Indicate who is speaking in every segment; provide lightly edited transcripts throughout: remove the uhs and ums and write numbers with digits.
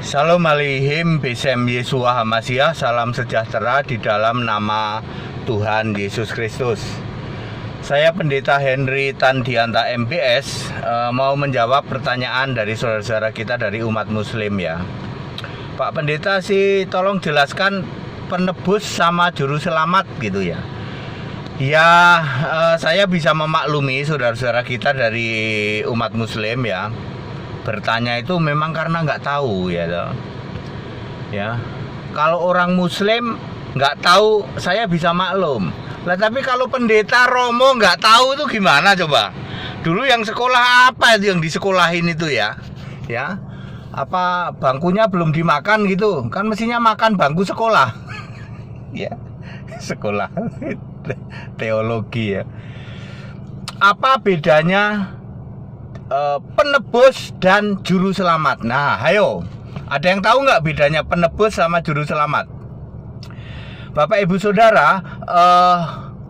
Speaker 1: Shalom Aleihim, Besem Yesua Hamasiah, salam sejahtera di dalam nama Tuhan Yesus Kristus. Saya Pendeta Henry Tandianta MPS mau menjawab pertanyaan dari saudara-saudara kita dari umat muslim ya. Pak Pendeta sih tolong jelaskan penebus sama juru selamat gitu ya. Ya, saya bisa memaklumi saudara-saudara kita dari umat muslim ya. Bertanya itu memang karena nggak tahu ya toh. Ya, kalau orang muslim nggak tahu saya bisa maklum lah, tapi kalau pendeta Romo nggak tahu itu gimana coba. Dulu yang sekolah apa itu yang disekolahin itu ya, ya apa bangkunya belum dimakan gitu kan, mestinya makan bangku sekolah. Ya, sekolah teologi ya. Apa bedanya penebus dan juru selamat? Nah, ayo, ada yang tahu nggak bedanya penebus sama juru selamat? Bapak Ibu Saudara,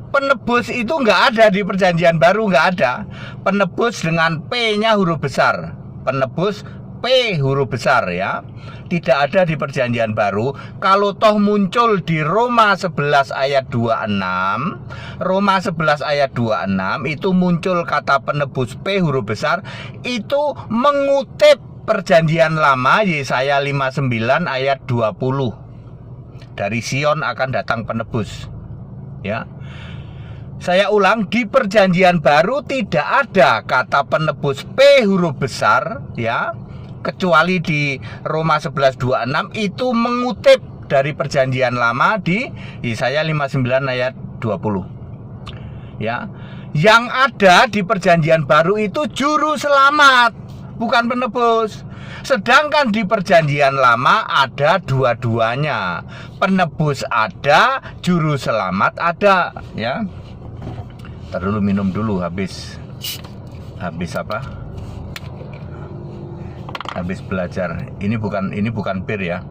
Speaker 1: penebus itu nggak ada di Perjanjian Baru, nggak ada. Penebus dengan P-nya huruf besar, penebus P huruf besar ya, tidak ada di Perjanjian Baru. Kalau toh muncul di Roma 11 ayat 26, Roma 11 ayat 26 itu muncul kata penebus P huruf besar, itu mengutip Perjanjian Lama Yesaya 59 ayat 20. Dari Sion akan datang penebus. Ya. Saya ulang, di Perjanjian Baru tidak ada kata penebus P huruf besar ya, kecuali di Roma 11:26 itu mengutip dari Perjanjian Lama di Yesaya 59 ayat 20. Ya. Yang ada di Perjanjian Baru itu juru selamat, bukan penebus. Sedangkan di Perjanjian Lama ada dua-duanya. Penebus ada, juru selamat ada, ya. Ntar dulu minum dulu habis apa? Habis belajar. Ini bukan bir ya.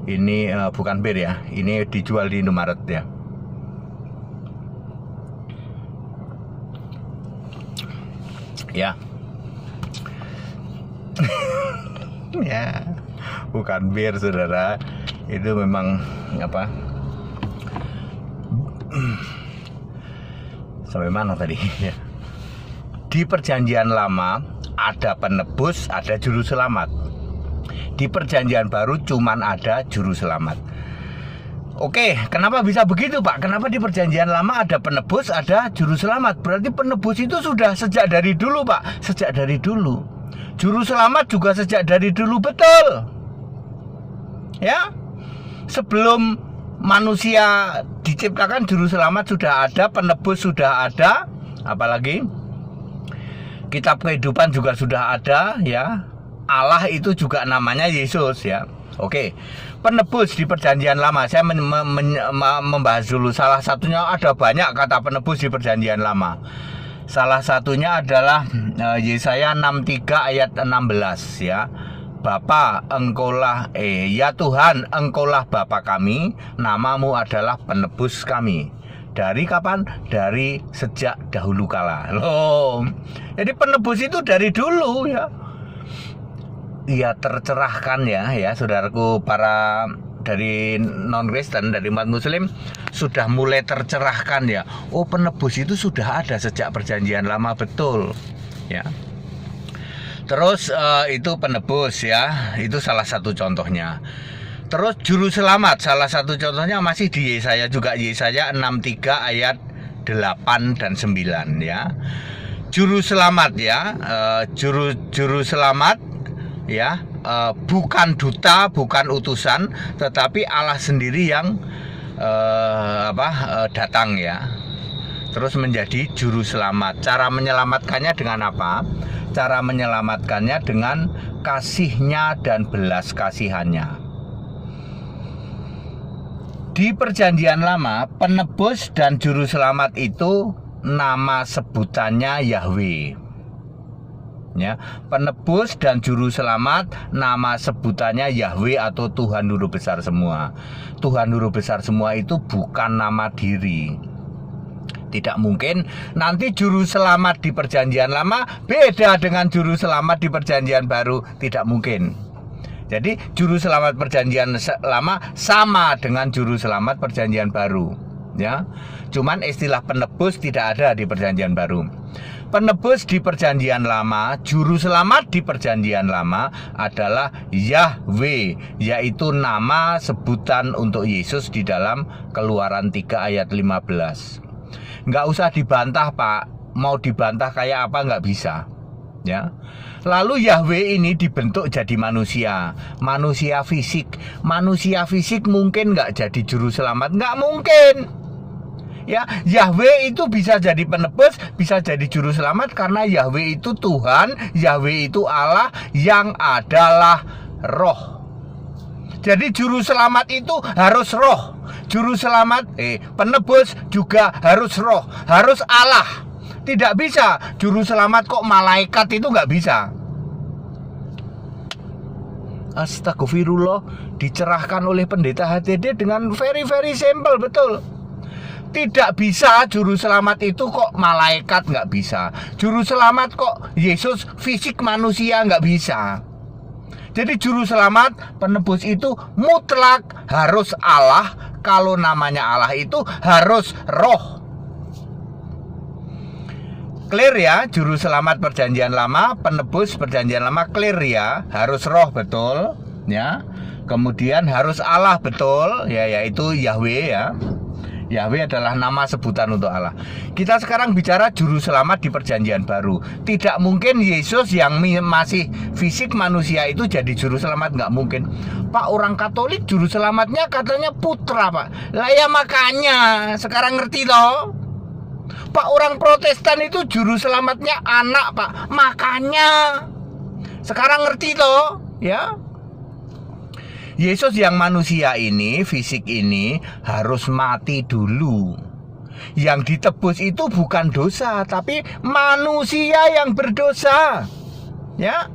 Speaker 1: Ini bukan bir ya. Ini dijual di Indomaret ya. Ya. Ya. Bukan bir, Saudara. Itu memang apa? Sampai mana tadi? Ya. Di Perjanjian Lama ada penebus, ada juru selamat. Di Perjanjian Baru cuman ada juru selamat. Oke, kenapa bisa begitu, Pak? Kenapa di Perjanjian Lama ada penebus, ada juru selamat? Berarti penebus itu sudah sejak dari dulu, Pak. Sejak dari dulu. Juru selamat juga sejak dari dulu, betul. Ya. Sebelum manusia diciptakan, juru selamat sudah ada, penebus sudah ada, apalagi kitab kehidupan juga sudah ada ya. Allah itu juga namanya Yesus ya. Oke. Penebus di Perjanjian Lama, saya membahas dulu. Salah satunya, ada banyak kata penebus di Perjanjian Lama. Salah satunya adalah Yesaya 63 ayat 16 ya. Bapa engkaulah ya Tuhan, engkaulah Bapa kami, namamu adalah penebus kami. Dari kapan? Dari sejak dahulu kala. Loh. Jadi penebus itu dari dulu ya. Ya tercerahkan ya saudaraku, para dari non-Kristen, dari umat muslim sudah mulai tercerahkan ya. Oh, penebus itu sudah ada sejak Perjanjian Lama, betul. Ya. Terus itu penebus ya, itu salah satu contohnya. Terus juru selamat, salah satu contohnya masih di Yesaya juga, Yesaya 63 ayat 8 dan 9 ya. Juru selamat ya, juru selamat ya, bukan duta, bukan utusan, tetapi Allah sendiri yang datang ya. Terus menjadi juru selamat. Cara menyelamatkannya dengan apa? Cara menyelamatkannya dengan kasihnya dan belas kasihannya. Di Perjanjian Lama, penebus dan juru selamat itu nama sebutannya Yahweh. Ya, penebus dan juru selamat nama sebutannya Yahweh atau Tuhan Huruf Besar semua. Tuhan Huruf Besar semua itu bukan nama diri. Tidak mungkin nanti juru selamat di Perjanjian Lama beda dengan juru selamat di Perjanjian Baru. Tidak mungkin. Jadi juru selamat perjanjian lama sama dengan juru selamat perjanjian baru, ya. Cuman istilah penebus tidak ada di perjanjian baru. Penebus di perjanjian lama, juru selamat di perjanjian lama adalah Yahweh, yaitu nama sebutan untuk Yesus di dalam Keluaran 3 ayat 15. Nggak usah dibantah, Pak. Mau dibantah kayak apa nggak bisa, ya. Lalu Yahweh ini dibentuk jadi manusia fisik. Manusia fisik mungkin nggak jadi juru selamat, nggak mungkin. Ya, Yahweh itu bisa jadi penebus, bisa jadi juru selamat karena Yahweh itu Tuhan, Yahweh itu Allah yang adalah roh. Jadi juru selamat itu harus roh. Juru selamat, penebus juga harus roh, harus Allah. Tidak bisa juru selamat kok malaikat, itu nggak bisa. Astagfirullah, dicerahkan oleh pendeta HTD dengan very simple, betul. Tidak bisa juru selamat itu kok malaikat, nggak bisa. Juru selamat kok Yesus fisik manusia, nggak bisa. Jadi juru selamat penebus itu mutlak harus Allah. Kalau namanya Allah itu harus roh. Clear ya, juru selamat perjanjian lama, penebus perjanjian lama, clear ya, harus roh, betul ya. Kemudian harus Allah, betul ya, yaitu Yahweh ya. Yahweh adalah nama sebutan untuk Allah. Kita sekarang bicara juru selamat di perjanjian baru. Tidak mungkin Yesus yang masih fisik manusia itu jadi juru selamat, nggak mungkin. Pak, orang Katolik juru selamatnya katanya putra, Pak. Lah ya makanya sekarang ngerti toh. Pak, orang Protestan itu juru selamatnya anak, Pak. Makanya sekarang ngerti toh, ya. Yesus yang manusia ini, fisik ini harus mati dulu. Yang ditebus itu bukan dosa, tapi manusia yang berdosa. Ya.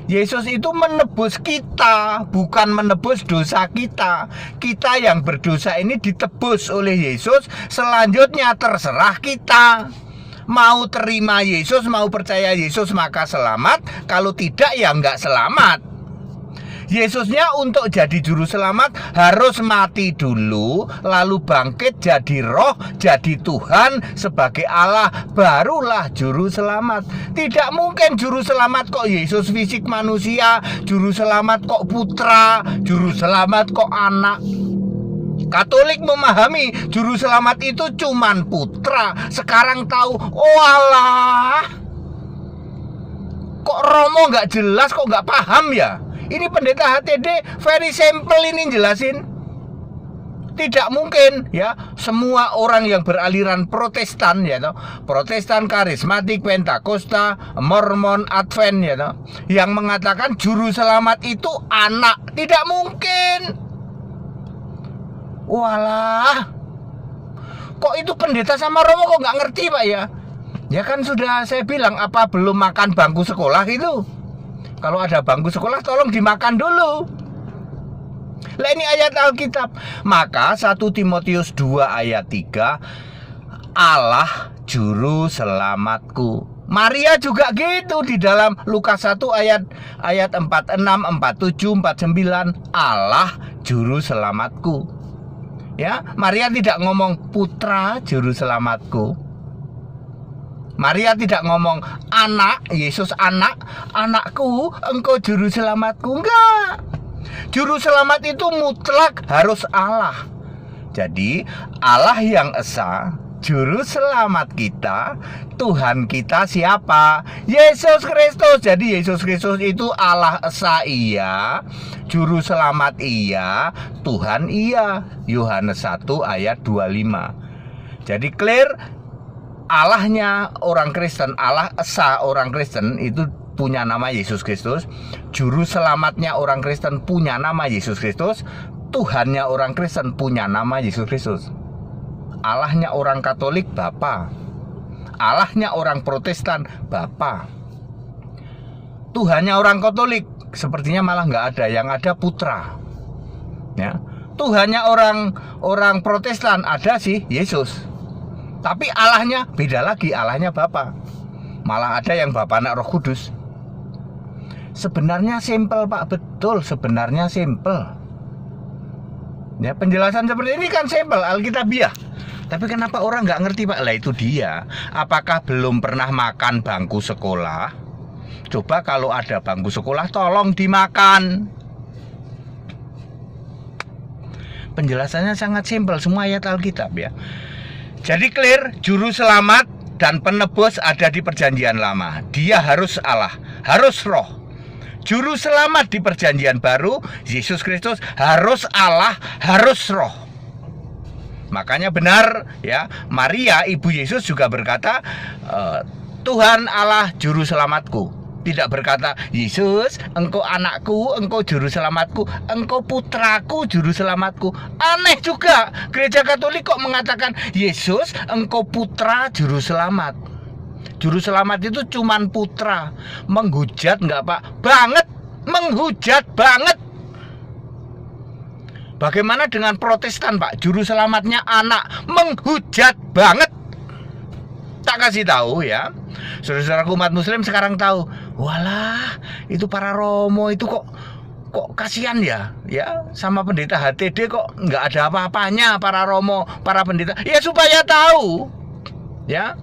Speaker 1: Yesus itu menebus kita, bukan menebus dosa kita. Kita yang berdosa ini ditebus oleh Yesus. Selanjutnya terserah kita. Mau terima Yesus, mau percaya Yesus maka selamat. Kalau tidak ya nggak selamat. Yesusnya untuk jadi juru selamat harus mati dulu, lalu bangkit jadi roh, jadi Tuhan sebagai Allah, barulah juru selamat. Tidak mungkin juru selamat kok Yesus fisik manusia, juru selamat kok putra, juru selamat kok anak. Katolik memahami juru selamat itu cuman putra. Sekarang tahu, oh alah, kok Romo nggak jelas, kok nggak paham ya. Ini pendeta HTD very simple ini jelasin. Tidak mungkin ya semua orang yang beraliran Protestan ya toh, Protestan karismatik, Pentakosta, Mormon, Advent ya toh, yang mengatakan juru selamat itu anak. Tidak mungkin. Walah, kok itu pendeta sama Romo kok nggak ngerti, Pak ya? Ya kan sudah saya bilang, apa belum makan bangku sekolah itu? Kalau ada bangku sekolah tolong dimakan dulu. Lah ini ayat Alkitab. Maka 1 Timotius 2 ayat 3, Allah juru selamatku. Maria juga gitu di dalam Lukas 1 ayat 46, 47, 49, Allah juru selamatku. Ya, Maria tidak ngomong putra juru selamatku. Maria tidak ngomong anak, Yesus anak, anakku, engkau juru selamatku. Enggak. Juru selamat itu mutlak harus Allah. Jadi Allah yang esa, juru selamat kita, Tuhan kita siapa? Yesus Kristus. Jadi Yesus Kristus itu Allah esa iya, juru selamat iya, Tuhan iya. Yohanes 1 ayat 25. Jadi clear. Allahnya orang Kristen, Allah esa orang Kristen itu punya nama Yesus Kristus. Juru selamatnya orang Kristen punya nama Yesus Kristus. Tuhannya orang Kristen punya nama Yesus Kristus. Allahnya orang Katolik Bapa. Allahnya orang Protestan Bapa. Tuhannya orang Katolik sepertinya malah nggak ada, yang ada putra. Ya. Tuhannya orang Protestan ada sih Yesus. Tapi Allahnya beda lagi, Allahnya Bapa. Malah ada yang Bapa Anak Roh Kudus. Sebenarnya simple Pak, betul, sebenarnya simple. Ya, penjelasan seperti ini kan simple, Alkitabiah. Tapi kenapa orang nggak ngerti Pak? Lah itu dia. Apakah belum pernah makan bangku sekolah? Coba kalau ada bangku sekolah, tolong dimakan. Penjelasannya sangat simpel, semua ayat Alkitab ya. Jadi clear, juru selamat dan penebus ada di perjanjian lama. Dia harus Allah, harus roh. Juru selamat di perjanjian baru, Yesus Kristus, harus Allah, harus roh. Makanya benar ya, Maria ibu Yesus juga berkata, Tuhan Allah juru selamatku. Tidak berkata, Yesus engkau anakku, engkau juru selamatku, engkau putraku juru selamatku. Aneh juga, gereja Katolik kok mengatakan, Yesus engkau putra juru selamat. Juru selamat itu cuman putra. Menghujat nggak Pak? Banget, menghujat banget. Bagaimana dengan Protestan Pak? Juru selamatnya anak, menghujat banget. Tak kasih tahu ya, saudara-saudaraku umat Muslim sekarang tahu. Walah, itu para Romo itu kok kasihan ya sama pendeta HTD, kok nggak ada apa-apanya para Romo, para pendeta. Ya supaya tahu ya.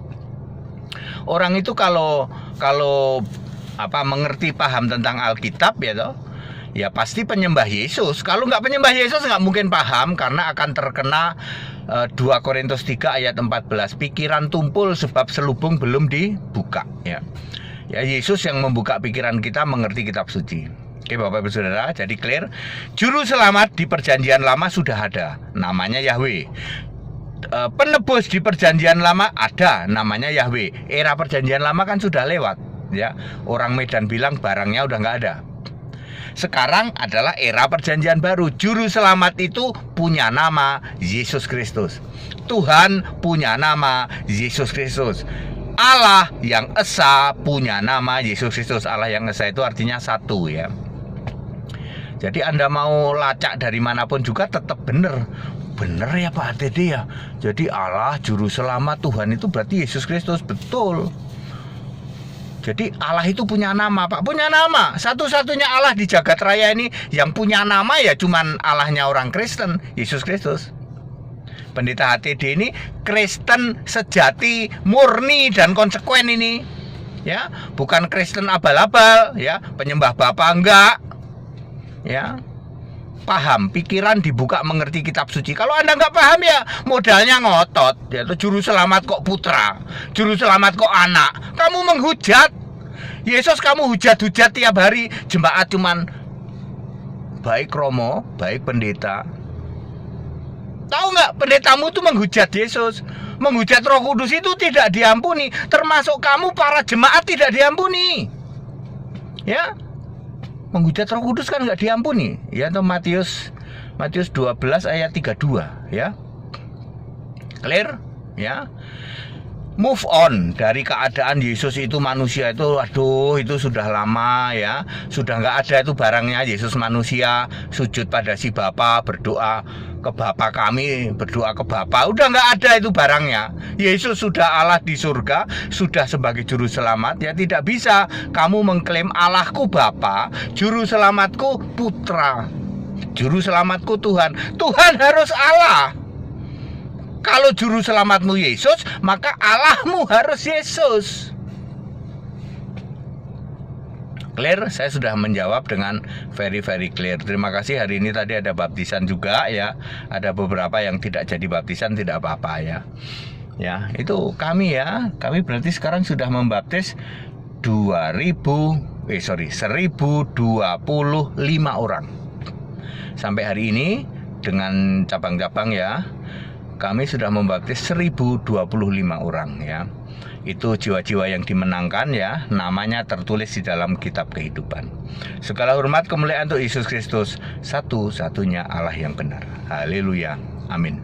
Speaker 1: Orang itu kalau mengerti paham tentang Alkitab ya toh, ya pasti penyembah Yesus. Kalau nggak penyembah Yesus nggak mungkin paham, karena akan terkena 2 Korintus 3 ayat 14, pikiran tumpul sebab selubung belum dibuka ya. Ya Yesus yang membuka pikiran kita mengerti kitab suci. Oke Bapak Ibu Saudara, jadi clear. Juru selamat di perjanjian lama sudah ada, namanya Yahweh. Penebus di perjanjian lama ada, namanya Yahweh. Era perjanjian lama kan sudah lewat ya. Orang Medan bilang barangnya udah nggak ada. Sekarang adalah era perjanjian baru. Juru selamat itu punya nama Yesus Kristus. Tuhan punya nama Yesus Kristus. Allah yang esa punya nama Yesus Kristus. Allah yang esa itu artinya satu ya. Jadi Anda mau lacak dari manapun juga tetap benar. Bener ya Pak HTD ya. Jadi Allah juru selamat Tuhan itu berarti Yesus Kristus, betul. Jadi Allah itu punya nama Pak, punya nama. Satu-satunya Allah di jagat raya ini yang punya nama ya cuman Allahnya orang Kristen, Yesus Kristus. Pendeta HTD ini Kristen sejati, murni dan konsekuen ini. Ya, bukan Kristen abal-abal ya, penyembah Bapa enggak. Ya. Paham, pikiran dibuka mengerti kitab suci. Kalau Anda nggak paham ya modalnya ngotot. Ya, juru selamat kok putra, juru selamat kok anak. Kamu menghujat Yesus, kamu hujat-hujat tiap hari. Jemaat cuman baik Romo, baik pendeta. Tahu nggak, pendetamu itu menghujat Yesus, menghujat Roh Kudus itu tidak diampuni. Termasuk kamu para jemaat tidak diampuni. Ya. Menghujat Roh Kudus kan nggak diampuni ya, atau Matius 12 ayat 32 ya. Clear ya. Move on dari keadaan Yesus itu manusia itu, aduh itu sudah lama ya, sudah nggak ada itu barangnya Yesus manusia, sujud pada si Bapa, berdoa ke Bapa kami, berdoa ke Bapa, udah nggak ada itu barangnya. Yesus sudah Allah di surga, sudah sebagai juru selamat ya. Tidak bisa kamu mengklaim Allahku Bapa, juru selamatku Putra, juru selamatku Tuhan. Tuhan harus Allah. Kalau juru selamatmu Yesus, maka Allahmu harus Yesus. Clear? Saya sudah menjawab dengan very clear. Terima kasih. Hari ini tadi ada baptisan juga ya. Ada beberapa yang tidak jadi baptisan, tidak apa-apa ya. Ya, itu kami ya. Kami berarti sekarang sudah membaptis 1025 orang. Sampai hari ini dengan cabang-cabang ya, kami sudah membaptis 1025 orang ya. Itu jiwa-jiwa yang dimenangkan ya, namanya tertulis di dalam kitab kehidupan. Segala hormat kemuliaan untuk Yesus Kristus, satu-satunya Allah yang benar. Haleluya. Amin.